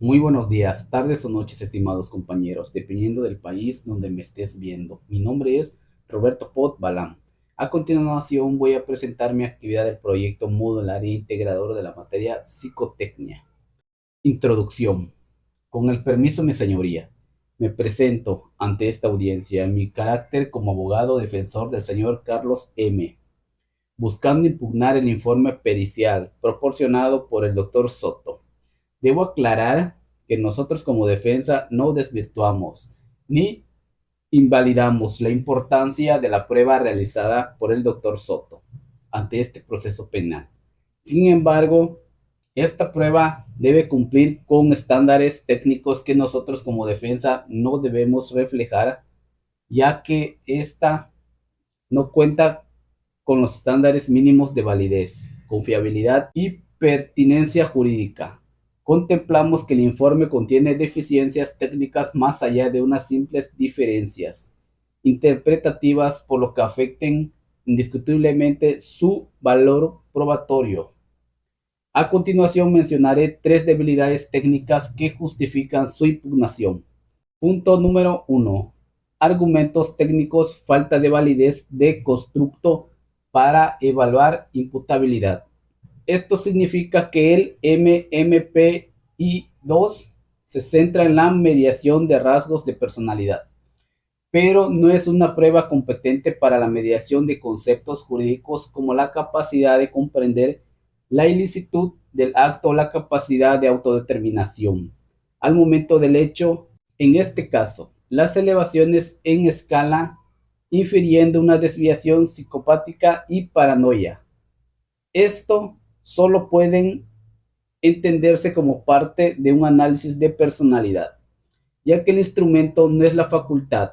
Muy buenos días, tardes o noches, estimados compañeros, dependiendo del país donde me estés viendo. Mi nombre es Roberto Pot Balam. A continuación voy a presentar mi actividad del proyecto modular e integrador de la materia psicotecnia. Introducción. Con el permiso, mi señoría, me presento ante esta audiencia en mi carácter como abogado defensor del señor Carlos M., buscando impugnar el informe pericial proporcionado por el doctor Soto. Debo aclarar que nosotros como defensa no desvirtuamos ni invalidamos la importancia de la prueba realizada por el doctor Soto ante este proceso penal. Sin embargo, esta prueba debe cumplir con estándares técnicos que nosotros como defensa no debemos reflejar, ya que esta no cuenta con los estándares mínimos de validez, confiabilidad y pertinencia jurídica. Contemplamos que el informe contiene deficiencias técnicas más allá de unas simples diferencias interpretativas, por lo que afecten indiscutiblemente su valor probatorio. A continuación mencionaré tres debilidades técnicas que justifican su impugnación. Punto número 1. Argumentos técnicos: falta de validez de constructo para evaluar imputabilidad. Esto significa que el MMPI-2 se centra en la mediación de rasgos de personalidad, pero no es una prueba competente para la mediación de conceptos jurídicos como la capacidad de comprender la ilicitud del acto o la capacidad de autodeterminación al momento del hecho. En este caso, las elevaciones en escala infiriendo una desviación psicopática y paranoia. Esto solo pueden entenderse como parte de un análisis de personalidad, ya que el instrumento no es la facultad.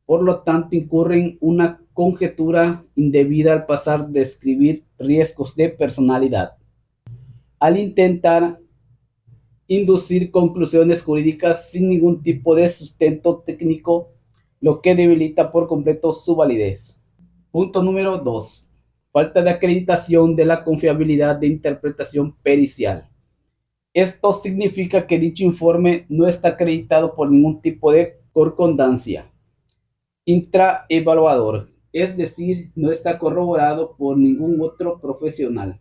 Por lo tanto, incurre en una conjetura indebida al pasar de describir riesgos de personalidad, al intentar inducir conclusiones jurídicas sin ningún tipo de sustento técnico, lo que debilita por completo su validez. Punto número 2. Falta de acreditación de la confiabilidad de interpretación pericial. Esto significa que dicho informe no está acreditado por ningún tipo de concordancia intraevaluador, es decir, no está corroborado por ningún otro profesional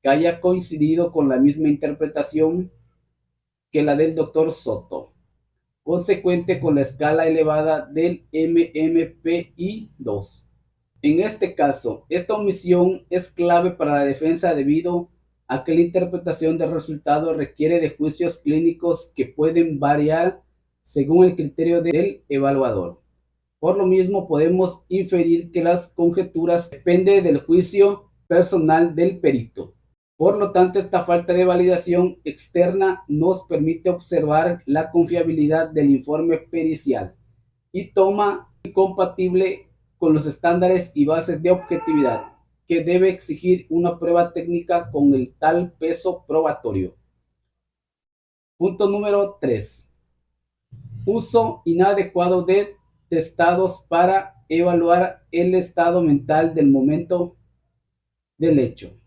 que haya coincidido con la misma interpretación que la del doctor Soto, consecuente con la escala elevada del MMPI-2. En este caso, esta omisión es clave para la defensa debido a que la interpretación del resultado requiere de juicios clínicos que pueden variar según el criterio del evaluador. Por lo mismo, podemos inferir que las conjeturas dependen del juicio personal del perito. Por lo tanto, esta falta de validación externa nos permite observar la confiabilidad del informe pericial y toma incompatible con los estándares y bases de objetividad que debe exigir una prueba técnica con el tal peso probatorio. Punto número 3. Uso inadecuado de testados para evaluar el estado mental del momento del hecho.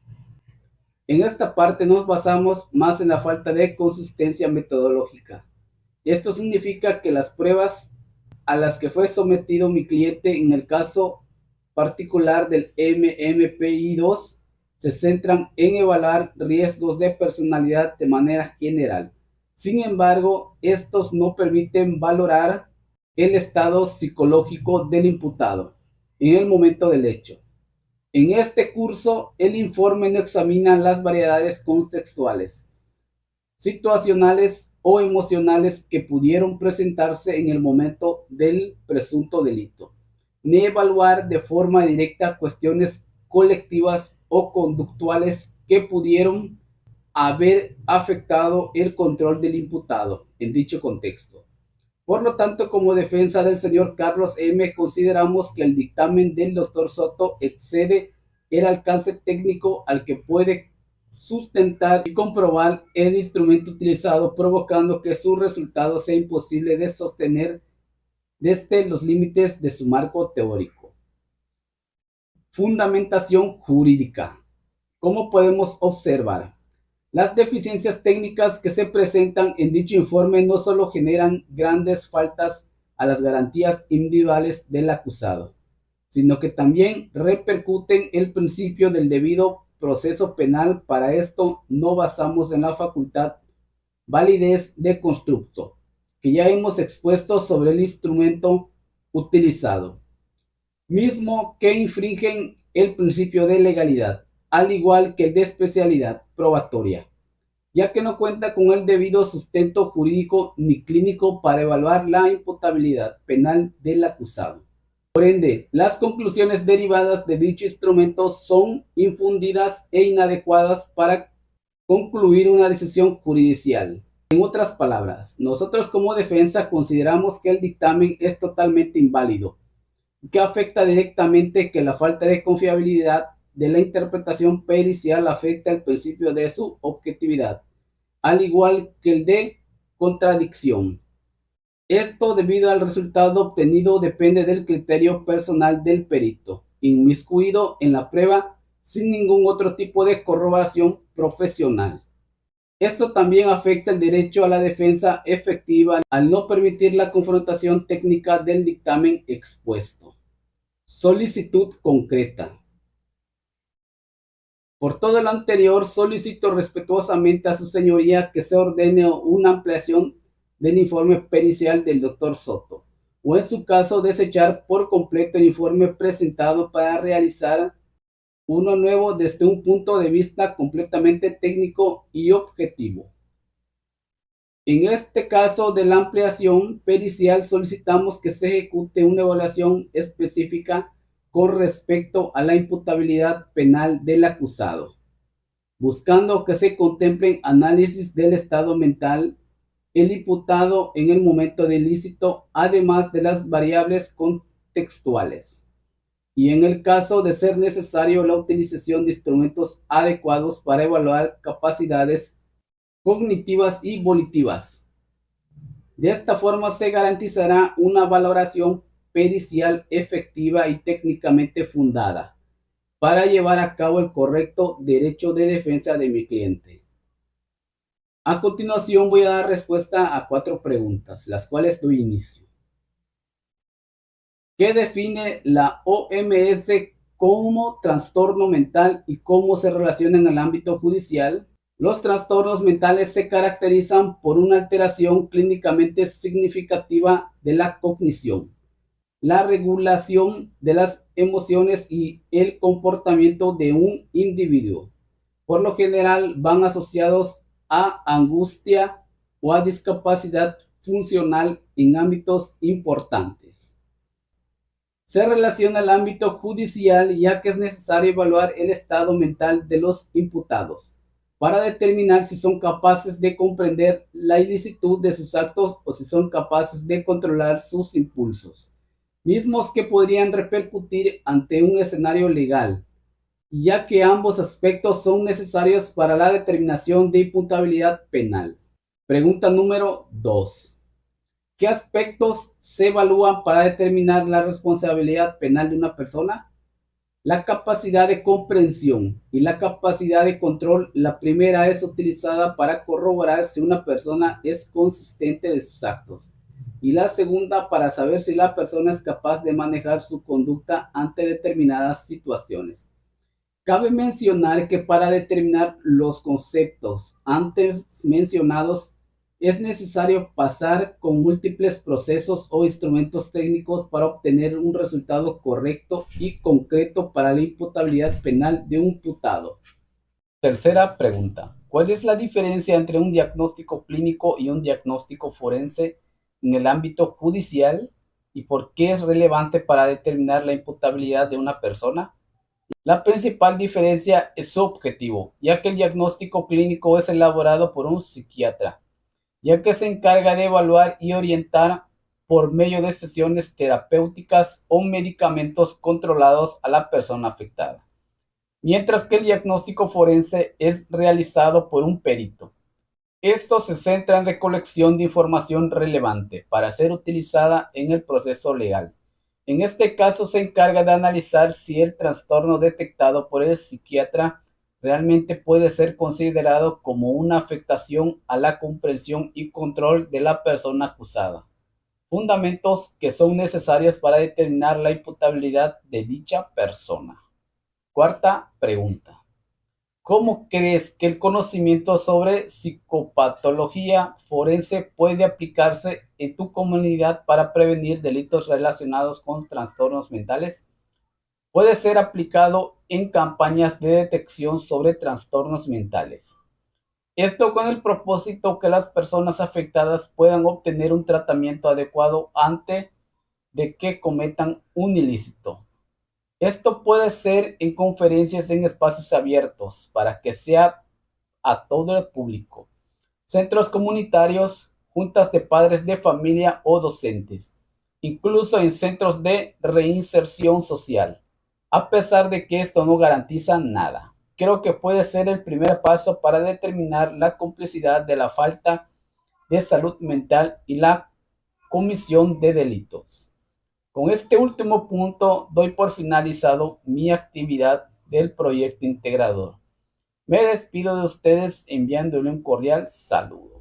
En esta parte nos basamos más en la falta de consistencia metodológica. Esto significa que las pruebas a las que fue sometido mi cliente en el caso particular del MMPI-2 se centran en evaluar riesgos de personalidad de manera general. Sin embargo, estos no permiten valorar el estado psicológico del imputado en el momento del hecho. En este curso, el informe no examina las variedades contextuales, situacionales o emocionales que pudieron presentarse en el momento del presunto delito, ni evaluar de forma directa cuestiones colectivas o conductuales que pudieron haber afectado el control del imputado en dicho contexto. Por lo tanto, como defensa del señor Carlos M., consideramos que el dictamen del doctor Soto excede el alcance técnico al que puede sustentar y comprobar el instrumento utilizado, provocando que su resultado sea imposible de sostener desde los límites de su marco teórico. Fundamentación jurídica. ¿Cómo podemos observar? Las deficiencias técnicas que se presentan en dicho informe no solo generan grandes faltas a las garantías individuales del acusado, sino que también repercuten el principio del debido proceso penal. Para esto no basamos en la facultad validez de constructo, que ya hemos expuesto sobre el instrumento utilizado, mismo que infringen el principio de legalidad, al igual que el de especialidad probatoria, ya que no cuenta con el debido sustento jurídico ni clínico para evaluar la imputabilidad penal del acusado. Por ende, las conclusiones derivadas de dicho instrumento son infundidas e inadecuadas para concluir una decisión judicial. En otras palabras, nosotros como defensa consideramos que el dictamen es totalmente inválido, que afecta directamente, que la falta de confiabilidad de la interpretación pericial afecta el principio de su objetividad, al igual que el de contradicción. Esto, debido al resultado obtenido, depende del criterio personal del perito, inmiscuido en la prueba sin ningún otro tipo de corroboración profesional. Esto también afecta el derecho a la defensa efectiva al no permitir la confrontación técnica del dictamen expuesto. Solicitud concreta. Por todo lo anterior, solicito respetuosamente a su señoría que se ordene una ampliación del informe pericial del doctor Soto, o en su caso desechar por completo el informe presentado para realizar uno nuevo desde un punto de vista completamente técnico y objetivo. En este caso de la ampliación pericial, solicitamos que se ejecute una evaluación específica con respecto a la imputabilidad penal del acusado, buscando que se contemplen análisis del estado mental el imputado en el momento del ilícito, además de las variables contextuales, y en el caso de ser necesario, la utilización de instrumentos adecuados para evaluar capacidades cognitivas y volitivas. De esta forma se garantizará una valoración pericial efectiva y técnicamente fundada para llevar a cabo el correcto derecho de defensa de mi cliente. A continuación voy a dar respuesta a 4 preguntas, las cuales doy inicio. ¿Qué define la OMS como trastorno mental y cómo se relaciona en el ámbito judicial? Los trastornos mentales se caracterizan por una alteración clínicamente significativa de la cognición, la regulación de las emociones y el comportamiento de un individuo. Por lo general van asociados a angustia o a discapacidad funcional en ámbitos importantes. Se relaciona al ámbito judicial, ya que es necesario evaluar el estado mental de los imputados para determinar si son capaces de comprender la ilicitud de sus actos o si son capaces de controlar sus impulsos, mismos que podrían repercutir ante un escenario legal, ya que ambos aspectos son necesarios para la determinación de imputabilidad penal. Pregunta número 2. ¿Qué aspectos se evalúan para determinar la responsabilidad penal de una persona? La capacidad de comprensión y la capacidad de control. La primera es utilizada para corroborar si una persona es consistente de sus actos, y la segunda para saber si la persona es capaz de manejar su conducta ante determinadas situaciones. Cabe mencionar que para determinar los conceptos antes mencionados es necesario pasar con múltiples procesos o instrumentos técnicos para obtener un resultado correcto y concreto para la imputabilidad penal de un imputado. Tercera pregunta. ¿Cuál es la diferencia entre un diagnóstico clínico y un diagnóstico forense en el ámbito judicial y por qué es relevante para determinar la imputabilidad de una persona? La principal diferencia es su objetivo, ya que el diagnóstico clínico es elaborado por un psiquiatra, ya que se encarga de evaluar y orientar por medio de sesiones terapéuticas o medicamentos controlados a la persona afectada, mientras que el diagnóstico forense es realizado por un perito. Esto se centra en recolección de información relevante para ser utilizada en el proceso legal. En este caso se encarga de analizar si el trastorno detectado por el psiquiatra realmente puede ser considerado como una afectación a la comprensión y control de la persona acusada, fundamentos que son necesarios para determinar la imputabilidad de dicha persona. Cuarta pregunta. ¿Cómo crees que el conocimiento sobre psicopatología forense puede aplicarse en tu comunidad para prevenir delitos relacionados con trastornos mentales? Puede ser aplicado en campañas de detección sobre trastornos mentales. Esto con el propósito que las personas afectadas puedan obtener un tratamiento adecuado antes de que cometan un ilícito. Esto puede ser en conferencias en espacios abiertos para que sea a todo el público, centros comunitarios, juntas de padres de familia o docentes, incluso en centros de reinserción social. A pesar de que esto no garantiza nada, creo que puede ser el primer paso para determinar la complicidad de la falta de salud mental y la comisión de delitos. Con este último punto doy por finalizado mi actividad del proyecto integrador. Me despido de ustedes enviándole un cordial saludo.